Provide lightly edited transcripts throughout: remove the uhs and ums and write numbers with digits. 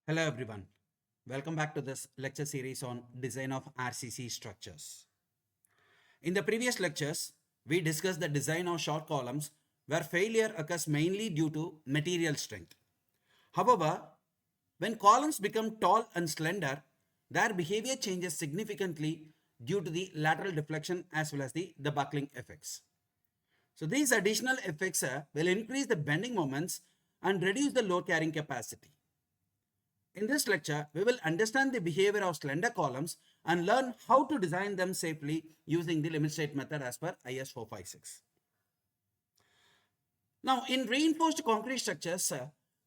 Hello everyone. Welcome back to this lecture series on design of RCC structures. In the previous lectures, we discussed the design of short columns where failure occurs mainly due to material strength. However, when columns become tall and slender, their behavior changes significantly due to the lateral deflection as well as the buckling effects. So these additional effects will increase the bending moments and reduce the load carrying capacity. In this lecture, we will understand the behavior of slender columns and learn how to design them safely using the limit state method as per IS 456. Now, in reinforced concrete structures,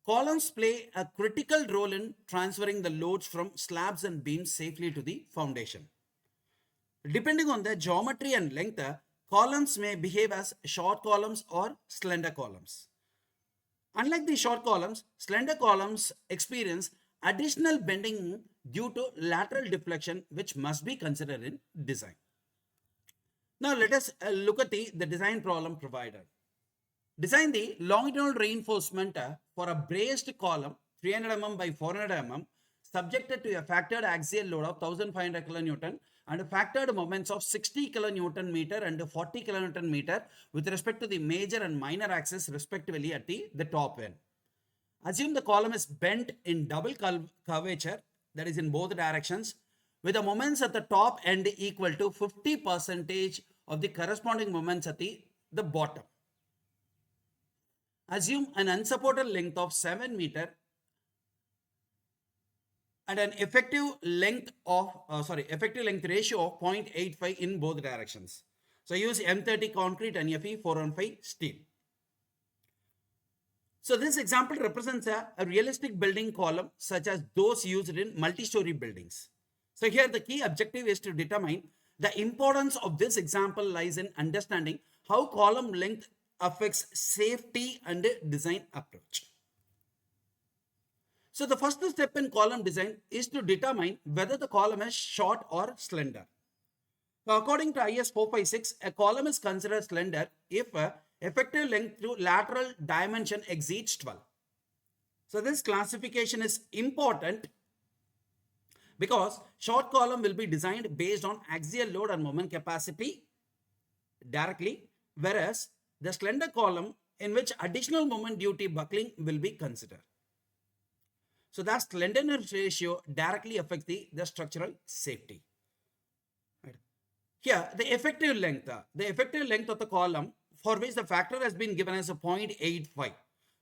columns play a critical role in transferring the loads from slabs and beams safely to the foundation. Depending on their geometry and length, columns may behave as short columns or slender columns. Unlike the short columns, slender columns experience additional bending due to lateral deflection, which must be considered in design. Now let us look at the design problem provided. Design the longitudinal reinforcement for a braced column 300 mm by 400 mm subjected to a factored axial load of 1500 kN and factored moments of 60 kN meter and 40 kN meter with respect to the major and minor axis respectively at the top end. Assume the column is bent in double curvature, that is in both directions, with the moments at the top end equal to 50% of the corresponding moments at the bottom. Assume an unsupported length of 7 meter and an effective length ratio of 0.85 in both directions. So use M30 concrete and Fe 415 steel. So this example represents a realistic building column such as those used in multi-story buildings. So here the key objective is to determine the importance of this example lies in understanding how column length affects safety and design approach. So the first step in column design is to determine whether the column is short or slender. Now, according to IS 456, a column is considered slender if effective length through lateral dimension exceeds 12. So this classification is important because short column will be designed based on axial load and moment capacity directly, whereas the slender column in which additional moment due to buckling will be considered. So that slenderness ratio directly affects the structural safety. Right. Here, the effective length of the column for which the factor has been given as a 0.85.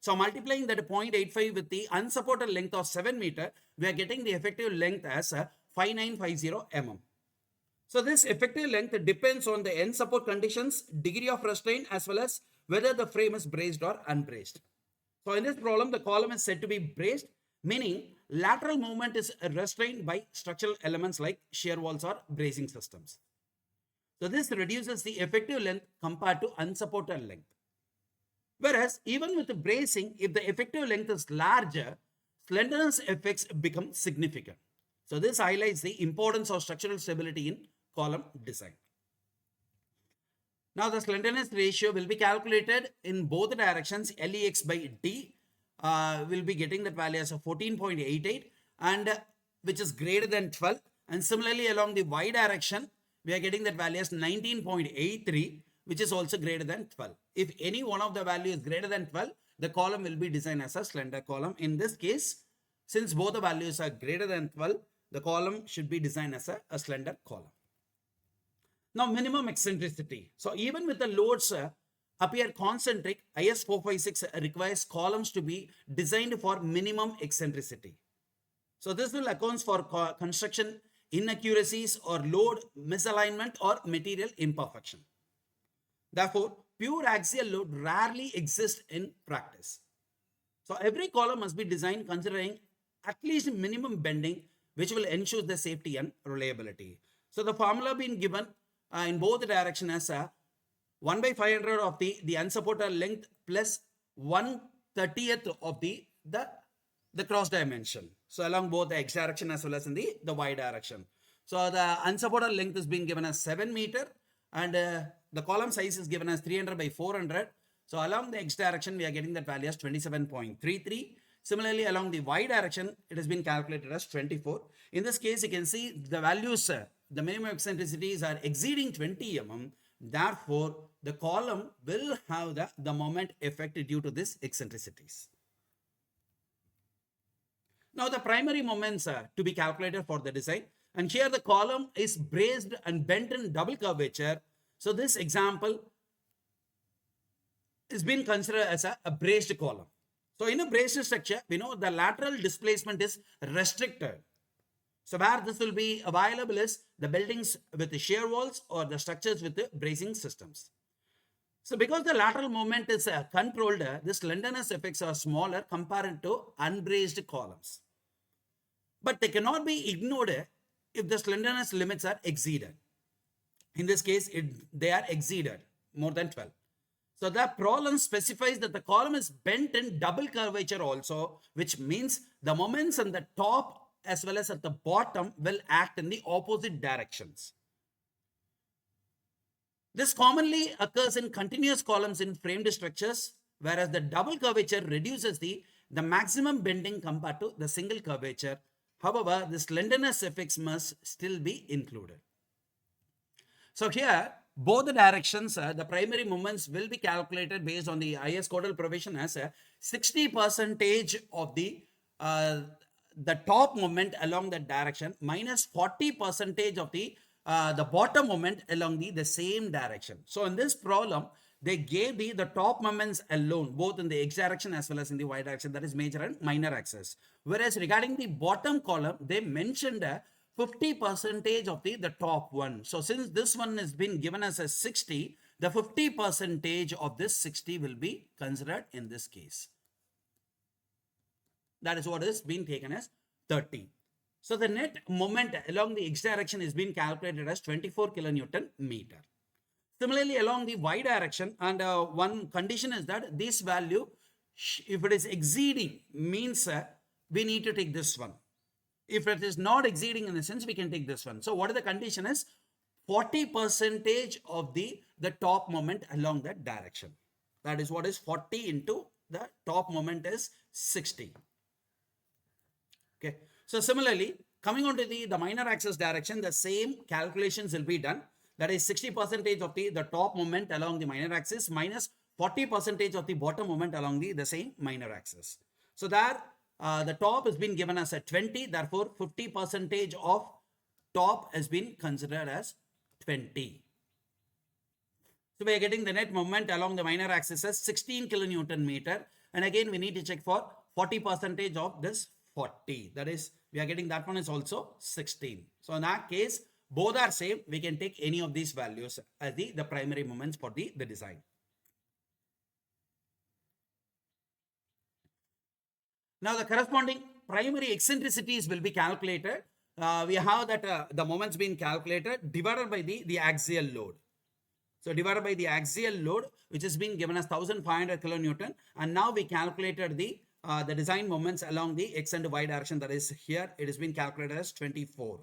So multiplying that 0.85 with the unsupported length of 7 meter, we are getting the effective length as 5950 mm. So this effective length depends on the end support conditions, degree of restraint, as well as whether the frame is braced or unbraced. So in this problem, the column is said to be braced, meaning lateral movement is restrained by structural elements like shear walls or bracing systems. So this reduces the effective length compared to unsupported length. Whereas even with the bracing, if the effective length is larger, slenderness effects become significant. So this highlights the importance of structural stability in column design. Now the slenderness ratio will be calculated in both directions. LEX by D will be getting that value as a 14.88 and which is greater than 12. And similarly along the Y direction, we are getting that value as 19.83, which is also greater than 12. If any one of the value is greater than 12, the column will be designed as a slender column. In this case, since both the values are greater than 12, the column should be designed as a slender column. Now, minimum eccentricity. So even with the loads appear concentric, IS 456 requires columns to be designed for minimum eccentricity. So this will account for construction inaccuracies or load misalignment or material imperfection. Therefore, pure axial load rarely exists in practice. So every column must be designed considering at least minimum bending, which will ensure the safety and reliability. So the formula being given in both directions as 1 by 500 of the unsupported length plus 1/30th of the cross dimension. So along both the X direction as well as in the Y direction. So the unsupported length is being given as 7 meter and the column size is given as 300 by 400. So along the X direction, we are getting that value as 27.33. Similarly, along the y direction, it has been calculated as 24. In this case, you can see the values, the minimum eccentricities are exceeding 20 mm. Therefore, the column will have the moment effect due to this eccentricities. Now, the primary moments are to be calculated for the design. And here the column is braced and bent in double curvature. So, this example is being considered as a braced column. So, in a braced structure, we know the lateral displacement is restricted. So, where this will be available is the buildings with the shear walls or the structures with the bracing systems. So, because the lateral moment is controlled, the slenderness effects are smaller compared to unbraced columns. But they cannot be ignored if the slenderness limits are exceeded. In this case, they are exceeded more than 12. So the problem specifies that the column is bent in double curvature also, which means the moments on the top as well as at the bottom will act in the opposite directions. This commonly occurs in continuous columns in framed structures, whereas the double curvature reduces the maximum bending compared to the single curvature. However, the slenderness effects must still be included. So here, both the directions, the primary moments will be calculated based on the IS codal provision as 60% of the top moment along that direction minus 40% of the bottom moment along the same direction. So in this problem, they gave the top moments alone, both in the x direction as well as in the y direction, that is major and minor axis. Whereas regarding the bottom column, they mentioned 50% of the top one. So since this one has been given as a 60, the 50% of this 60 will be considered in this case. That is what is being taken as 30. So the net moment along the x direction is being calculated as 24 kilonewton meter. Similarly, along the y direction, and one condition is that this value, if it is exceeding, means we need to take this one. If it is not exceeding in the sense, we can take this one. So what is the condition is 40% of the top moment along that direction. That is what is 40 into the top moment is 60. Okay. So similarly, coming on to the minor axis direction, the same calculations will be done. That is 60% of the top moment along the minor axis minus 40% of the bottom moment along the same minor axis. So there the top has been given as a 20. Therefore, 50% of top has been considered as 20. So we are getting the net moment along the minor axis as 16 kilonewton meter. And again, we need to check for 40% of this 40. That is, we are getting that one is also 16. So in that case, both are same. We can take any of these values as the primary moments for the design. Now the corresponding primary eccentricities will be calculated. We have that the moments being calculated divided by the axial load. So divided by the axial load, which is being given as 1500 kilonewton. And now we calculated the design moments along the x and y direction. That is here, it has been calculated as 24.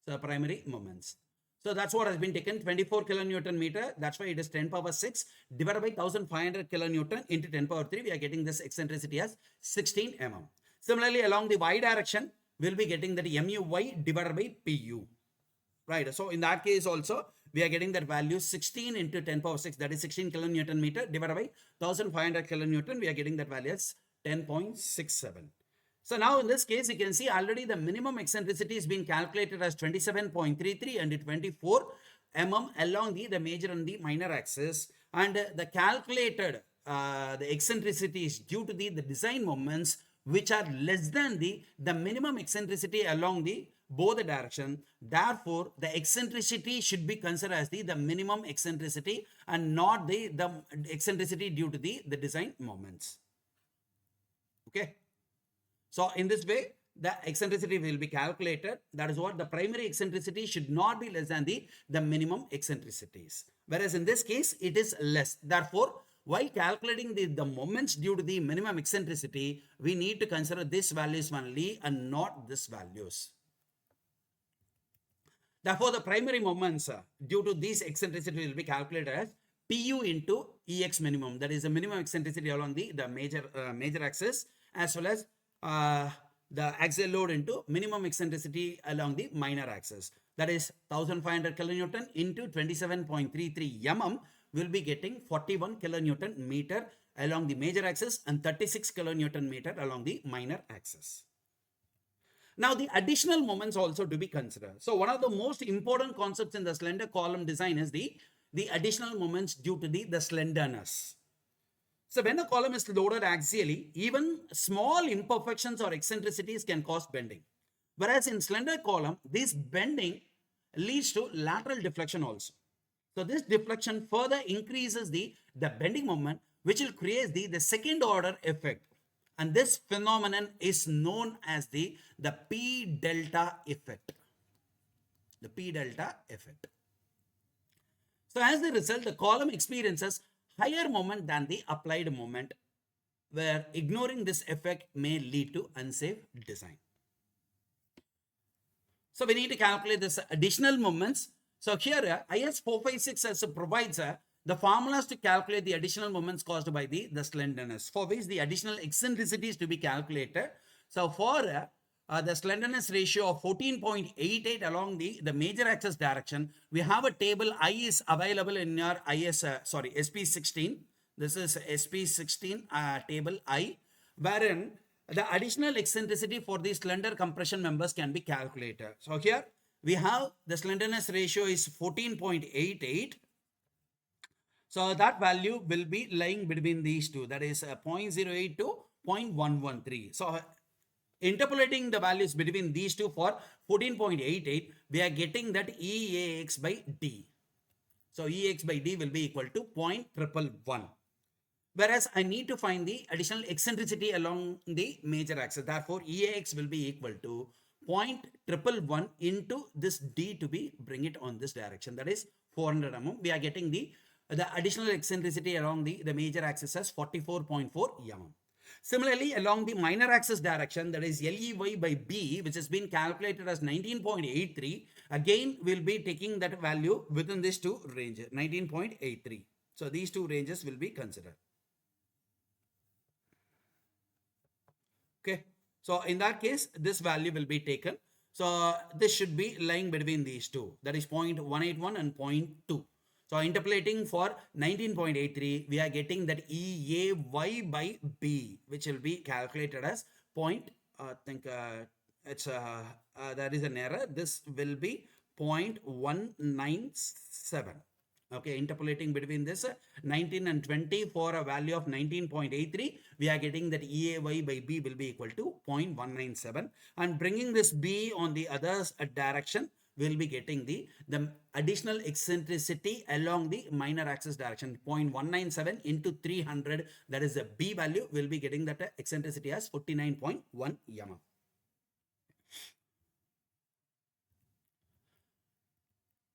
So primary moments. So that's what has been taken, 24 kilonewton meter. That's why it is 10 power 6 divided by 1500 kilonewton into 10 power 3. We are getting this eccentricity as 16 mm. Similarly, along the y direction, we'll be getting that MUY divided by PU. Right. So in that case also, we are getting that value 16 into 10 power 6. That is 16 kilonewton meter divided by 1500 kilonewton. We are getting that value as 10.67. So now in this case, you can see already the minimum eccentricity is being calculated as 27.33 and 24 mm along the major and the minor axis. And the calculated the eccentricities due to the design moments which are less than the minimum eccentricity along the both the direction. Therefore, the eccentricity should be considered as the minimum eccentricity and not the eccentricity due to the design moments. Okay. So in this way, the eccentricity will be calculated. That is what the primary eccentricity should not be less than the minimum eccentricities. Whereas in this case, it is less. Therefore, while calculating the moments due to the minimum eccentricity, we need to consider this values only and not this values. Therefore, the primary moments due to these eccentricity will be calculated as PU into EX minimum, that is the minimum eccentricity along the major axis, as well as the axial load into minimum eccentricity along the minor axis. That is 1500 kilonewton into 27.33 mm will be getting 41 kilonewton meter along the major axis and 36 kilonewton meter along the minor axis. Now, the additional moments also to be considered. So, one of the most important concepts in the slender column design is the additional moments due to the slenderness. So, when a column is loaded axially, even small imperfections or eccentricities can cause bending. Whereas in slender column, this bending leads to lateral deflection also. So, this deflection further increases the bending moment, which will create the second order effect. And this phenomenon is known as the P delta effect. The P delta effect. So as a result, the column experiences higher moment than the applied moment, where ignoring this effect may lead to unsafe design. So we need to calculate this additional moments. So here IS 456 provides the formulas to calculate the additional moments caused by the slenderness, for which the additional eccentricities to be calculated. So for the slenderness ratio of 14.88 along the major axis direction, we have a table I is available in your SP16. This is SP16 table I, wherein the additional eccentricity for the slender compression members can be calculated. So here we have the slenderness ratio is 14.88. So that value will be lying between these two, that is 0.08 to 0.113. So interpolating the values between these two for 14.88, we are getting that EAX by D. So EAX by D will be equal to 0.111. Whereas I need to find the additional eccentricity along the major axis. Therefore, EAX will be equal to 0.111 into this D to be bring it on this direction. That is 400 mm. We are getting the additional eccentricity along the major axis as 44.4 mm. Similarly, along the minor axis direction, that is LEY by B, which has been calculated as 19.83, again we'll be taking that value within these two ranges, 19.83. So these two ranges will be considered. Okay, so in that case, this value will be taken. So this should be lying between these two, that is 0.181 and 0.2. So interpolating for 19.83, we are getting that EAY by B, which will be calculated as there is an error. This will be 0.197. Okay, interpolating between this 19 and 20 for a value of 19.83, we are getting that EAY by B will be equal to 0.197. And bringing this B on the other direction, we'll be getting the additional eccentricity along the minor axis direction, 0.197 into 300, that is the B value, will be getting that eccentricity as 49.1 mm.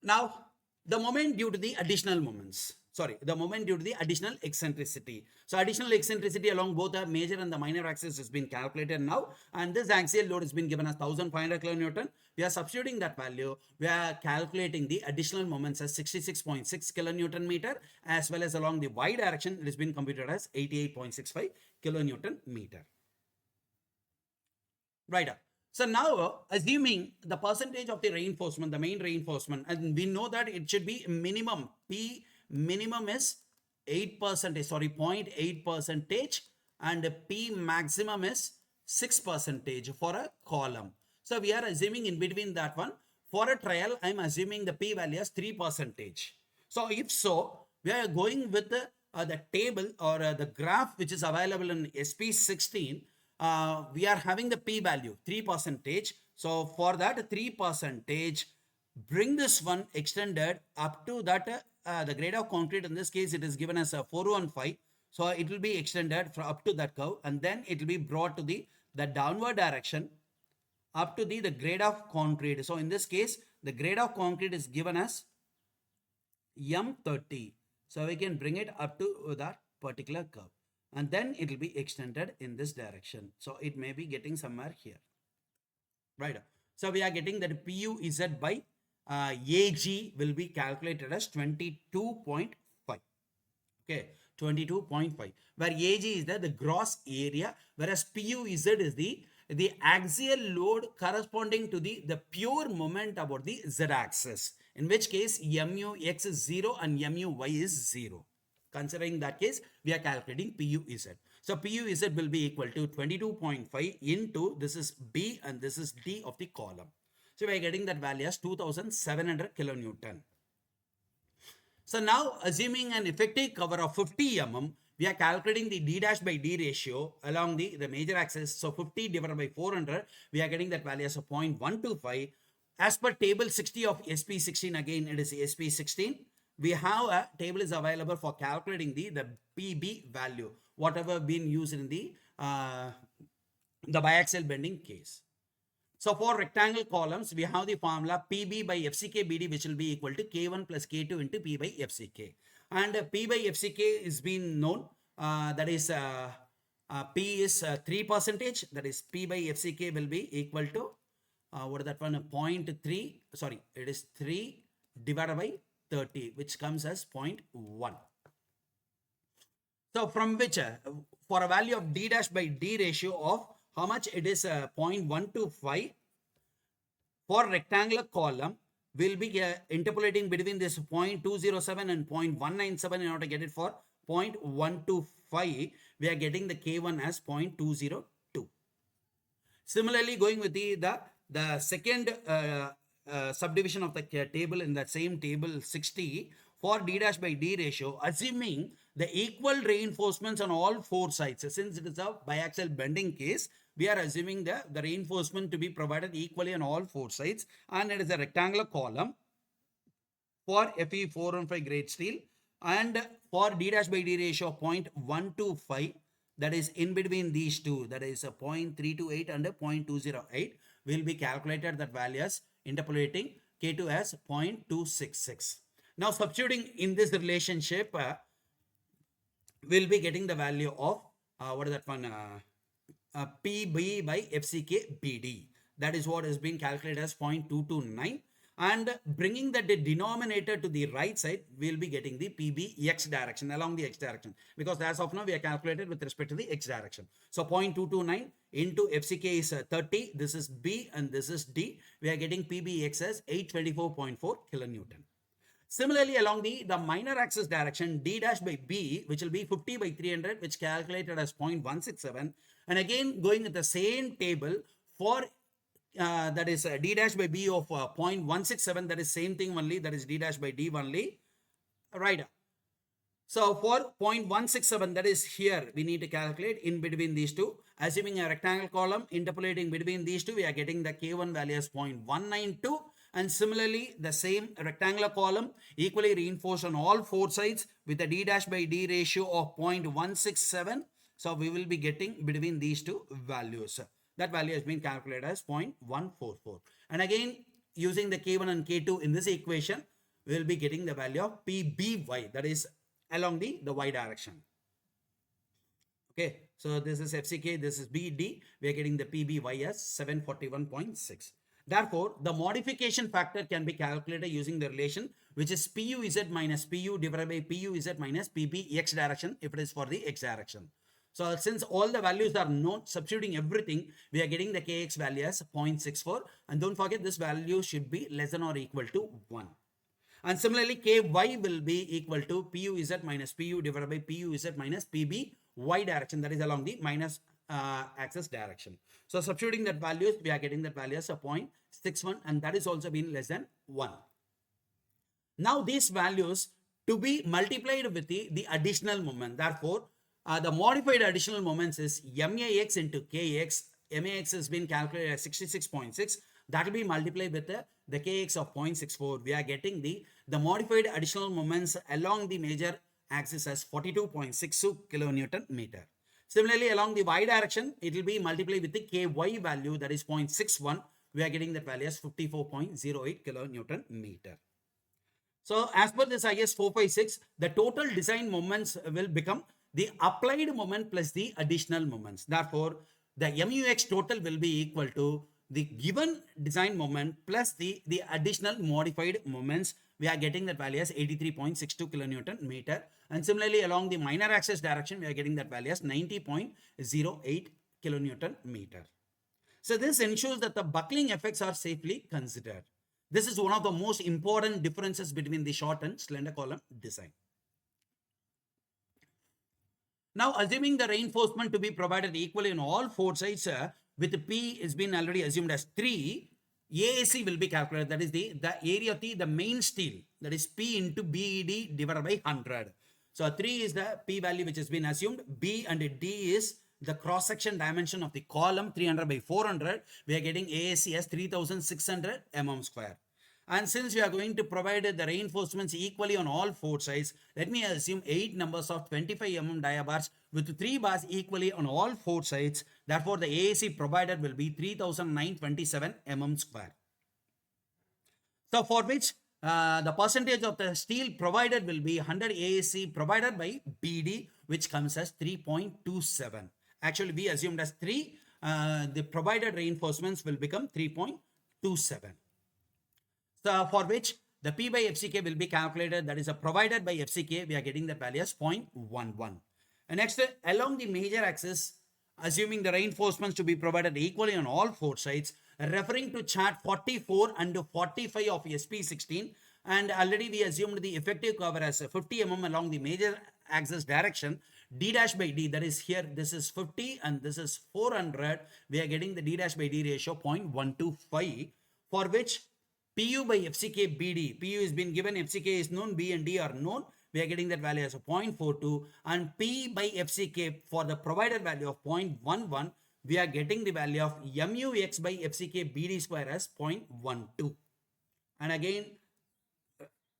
Now, the moment due to the additional moments. The moment due to the additional eccentricity. So additional eccentricity along both the major and the minor axis has been calculated now, and this axial load has been given as 1500 kilonewton. We are substituting that value. We are calculating the additional moments as 66.6 kilonewton meter, as well as along the y direction, it has been computed as 88.65 kilonewton meter. Right up. So now, assuming the percentage of the reinforcement, the main reinforcement, and we know that it should be minimum, P minimum is 8%, 0.8%, and P maximum is 6% for a column. So we are assuming in between that one. For a trial, I am assuming the P value is 3%. So if so, we are going with the table or the graph which is available in SP16. We are having the P value 3%. So for that 3%, bring this one extended up to that the grade of concrete. In this case, it is given as a 415. So it will be extended up to that curve, and then it will be brought to the downward direction up to the grade of concrete. So in this case, the grade of concrete is given as M30. So we can bring it up to that particular curve, and then it will be extended in this direction. So it may be getting somewhere here. Right. So we are getting that PUZ by AG will be calculated as 22.5. Okay, 22.5, where AG is the gross area, whereas PUZ is the axial load corresponding to the pure moment about the z axis, in which case MUX is 0 and MUY is 0. Considering that case, we are calculating PUZ. So PUZ will be equal to 22.5 into, this is B and this is D of the column. So we are getting that value as 2700 kilonewton. So now, assuming an effective cover of 50 mm, we are calculating the D dash by D ratio along the major axis. So 50 divided by 400, we are getting that value as a 0.125. As per table 60 of SP16, again it is SP16. We have a table is available for calculating the PB value, whatever been used in the biaxial bending case. So for rectangle columns, we have the formula PB by FCK BD, which will be equal to K1 plus K2 into P by FCK. And P by FCK is being known, that is P is 3%, that is P by FCK will be equal to, what is that one, 0.3, sorry, it is 3 divided by 30, which comes as 0.1. So from which, for a value of D dash by D ratio of how much it is 0.125 for rectangular column, will be interpolating between this 0.207 and 0.197 in order to get it for 0.125. We are getting the K1 as 0.202. Similarly, going with the second subdivision of the table in that same table 60, for D dash by D ratio, assuming the equal reinforcements on all four sides. Since it is a biaxial bending case, we are assuming the reinforcement to be provided equally on all four sides, and it is a rectangular column for FE 415 grade steel, and for D dash by D ratio of 0.125, that is in between these two, that is a 0.328 and a 0.208, will be calculated that value as interpolating K2 as 0.266. Now substituting in this relationship, we'll be getting the value of what is that one, PB by FCK BD. That is what is being calculated as 0.229, and bringing the denominator to the right side, we'll be getting the PB X direction, along the X direction, because as of now we are calculated with respect to the X direction. So 0.229 into FCK is 30, this is B and this is D. We are getting PBX as 824.4 kilonewton. Similarly, along the minor axis direction, D dash by B, which will be 50 by 300, which calculated as 0.167. And again, going with the same table for that is D dash by B of 0.167, that is same thing only, that is D dash by D only, right? So for 0.167, that is here, we need to calculate in between these two. Assuming a rectangle column, interpolating between these two, we are getting the K1 value as 0.192. And similarly, the same rectangular column equally reinforced on all four sides with a D dash by D ratio of 0.167. So we will be getting between these two values. That value has been calculated as 0.144. And again, using the K1 and K2 in this equation, we will be getting the value of PBY, that is along the Y direction. Okay, so this is FCK, this is BD. We are getting the PBY as 741.6. Therefore, the modification factor can be calculated using the relation, which is PUZ minus PU divided by PUZ minus PB X direction, if it is for the X direction. So since all the values are known, substituting everything, we are getting the Kx value as 0.64. And don't forget, this value should be less than or equal to 1. And similarly, Ky will be equal to PUZ minus PU divided by PUZ minus PB Y direction, that is along the minus axis direction. So substituting that values, we are getting that value as a 0.61, and that is also been less than 1. Now these values to be multiplied with the additional moment. Therefore, the modified additional moments is MAX into KX. MAX has been calculated as 66.6. That will be multiplied with the KX of 0.64. We are getting the modified additional moments along the major axis as 42.62 kilonewton meter. Similarly, along the Y direction, it will be multiplied with the KY value, that is 0.61. We are getting that value as 54.08 kilonewton meter. So as per this IS 456, the total design moments will become the applied moment plus the additional moments. Therefore, the MUX total will be equal to the given design moment plus the additional modified moments, we are getting that value as 83.62 kilonewton meter. And similarly, along the minor axis direction, we are getting that value as 90.08 kilonewton meter. So this ensures that the buckling effects are safely considered. This is one of the most important differences between the short and slender column design. Now, assuming the reinforcement to be provided equally on all four sides, with P is been already assumed as 3, AAC will be calculated. That is the area of the main steel. That is P into BED divided by 100. So 3 is the P value which has been assumed. B and D is the cross-section dimension of the column, 300 by 400. We are getting AAC as 3600 mm square. And since we are going to provide the reinforcements equally on all four sides, let me assume 8 numbers of 25 mm dia bars with 3 bars equally on all four sides. Therefore, the AAC provided will be 3927 mm square. So for which the percentage of the steel provided will be 100 AAC provided by BD, which comes as 3.27. Actually, we assumed as 3. The provided reinforcements will become 3.27. So for which the P by FCK will be calculated, that is a provided by FCK, we are getting the value as 0.11. And next, along the major axis, assuming the reinforcements to be provided equally on all four sides, referring to chart 44 and 45 of SP16, and already we assumed the effective cover as 50 mm along the major axis direction, D dash by D, that is here, this is 50 and this is 400, we are getting the D dash by D ratio 0.125, for which PU by FCK BD, PU has been given, FCK is known, B and D are known, we are getting that value as a 0.42, and P by FCK for the provided value of 0.11, we are getting the value of MUX by FCK BD square as 0.12. And again,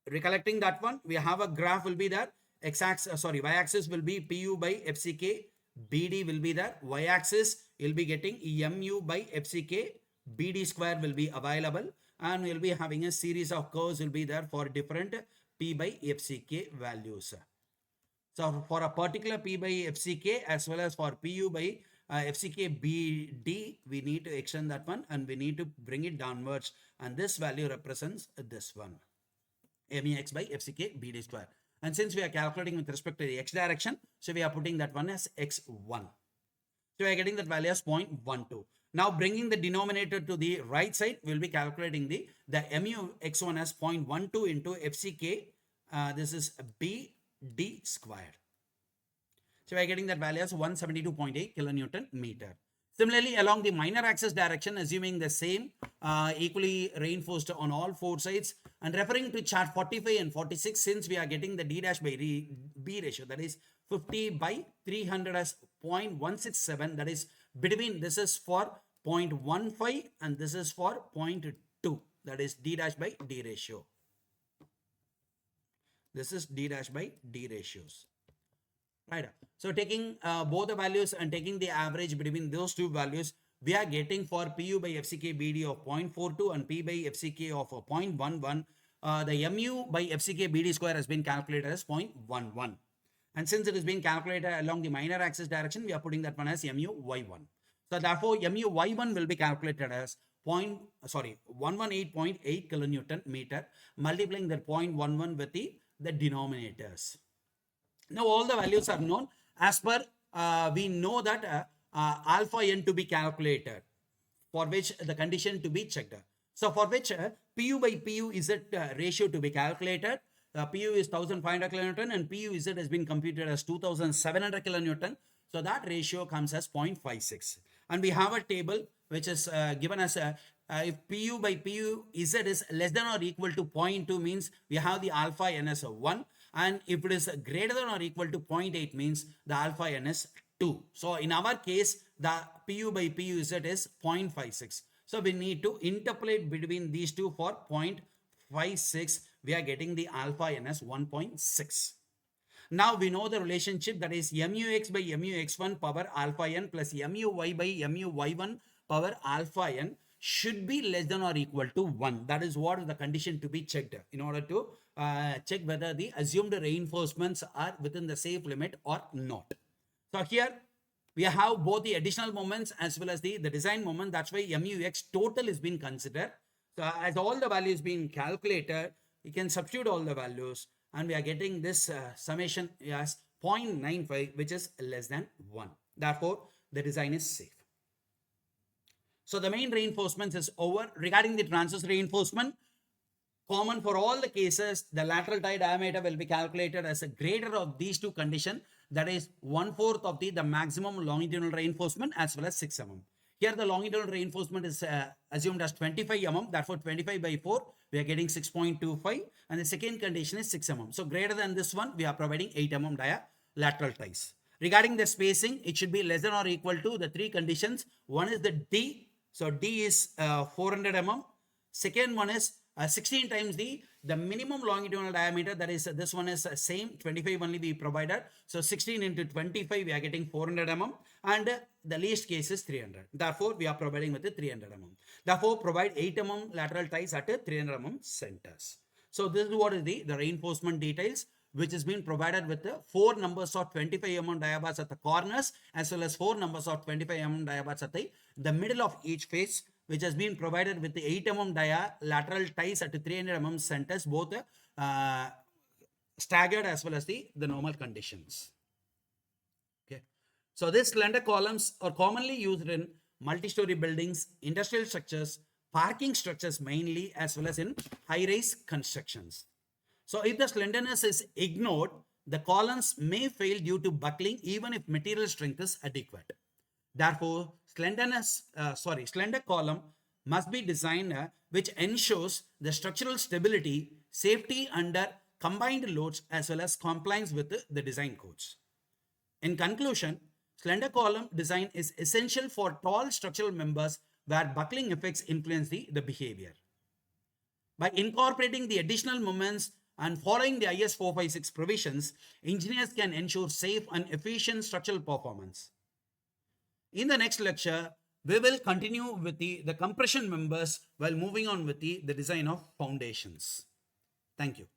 recollecting that one, we have a graph will be there, y-axis will be PU by FCK, BD will be there, y-axis will be getting MU by FCK, BD square will be available, and we'll be having a series of curves will be there for different P by FCK values. So for a particular P by FCK as well as for PU by FCK BD, we need to extend that one and we need to bring it downwards, and this value represents this one, MUX by FCK BD square. And since we are calculating with respect to the x direction, so we are putting that one as x1. So we are getting that value as 0.12. Now bringing the denominator to the right side, we will be calculating the MU x1 as 0.12 into FCK. This is BD squared. So we are getting that value as 172.8 kilonewton meter. Similarly, along the minor axis direction, assuming the same, equally reinforced on all four sides, and referring to chart 45 and 46, since we are getting the D dash by B ratio, that is 50 by 300 as 0.167, that is between, this is for 0.15 and this is for 0.2, that is D dash by D ratio. This is D dash by D ratios. Right. So taking both the values and taking the average between those two values, we are getting for PU by FCK BD of 0.42 and P by FCK of 0.11. The MU by FCK BD square has been calculated as 0.11. And since it is being calculated along the minor axis direction, we are putting that one as MUY1. So therefore, MUY1 will be calculated as 118.8 kilonewton meter, multiplying that 0.11 with the denominators. Now all the values are known as per we know that alpha n to be calculated, for which the condition to be checked. So for which PU by PU Z ratio to be calculated. PU is 1500 kilonewton and PU Z has been computed as 2700 kilonewton. So that ratio comes as 0.56. And we have a table which is given as if PU by PU Z is less than or equal to 0.2 means we have the alpha n as 1. And if it is greater than or equal to 0.8 means the alpha n is 2. So in our case, the PU by PU Z is 0.56. So we need to interpolate between these two for 0.56. We are getting the alpha n as 1.6. Now we know the relationship, that is MUX by MUX1 power alpha n plus MUY by MUY1 power alpha n should be less than or equal to 1. That is what is the condition to be checked in order to check whether the assumed reinforcements are within the safe limit or not. So here we have both the additional moments as well as the design moment. That's why MUX total is being considered. So as all the values being calculated, you can substitute all the values and we are getting this summation as 0.95, which is less than 1. Therefore, the design is safe. So the main reinforcements is over. Regarding the transverse reinforcement, common for all the cases, the lateral tie diameter will be calculated as a greater of these two conditions, that is 1/4 of the maximum longitudinal reinforcement as well as 6 mm. Here the longitudinal reinforcement is assumed as 25 mm, therefore 25 by 4, we are getting 6.25, and the second condition is 6 mm. So greater than this one, we are providing 8 mm lateral ties. Regarding the spacing, it should be less than or equal to the three conditions. One is the D, so D is 400 mm. Second one is 16 times the minimum longitudinal diameter, that is this one is same 25 only we provided, so 16 into 25 we are getting 400 mm, and the least case is 300. Therefore we are providing with the 300 mm. Therefore provide 8 mm lateral ties at 300 mm centers. So this is what is the reinforcement details, which is being provided with the 4 numbers of 25 mm diabars at the corners as well as 4 numbers of 25 mm diabars at the middle of each face, which has been provided with the 8 mm dia lateral ties at 300 mm centers, both staggered as well as the normal conditions. Okay. So these slender columns are commonly used in multi-story buildings, industrial structures, parking structures mainly, as well as in high-rise constructions. So if the slenderness is ignored, the columns may fail due to buckling even if material strength is adequate. Therefore, slender column must be designed which ensures the structural stability, safety under combined loads as well as compliance with the design codes. In conclusion, slender column design is essential for tall structural members where buckling effects influence the behavior. By incorporating the additional moments and following the IS 456 provisions, engineers can ensure safe and efficient structural performance. In the next lecture, we will continue with the compression members while moving on with the design of foundations. Thank you.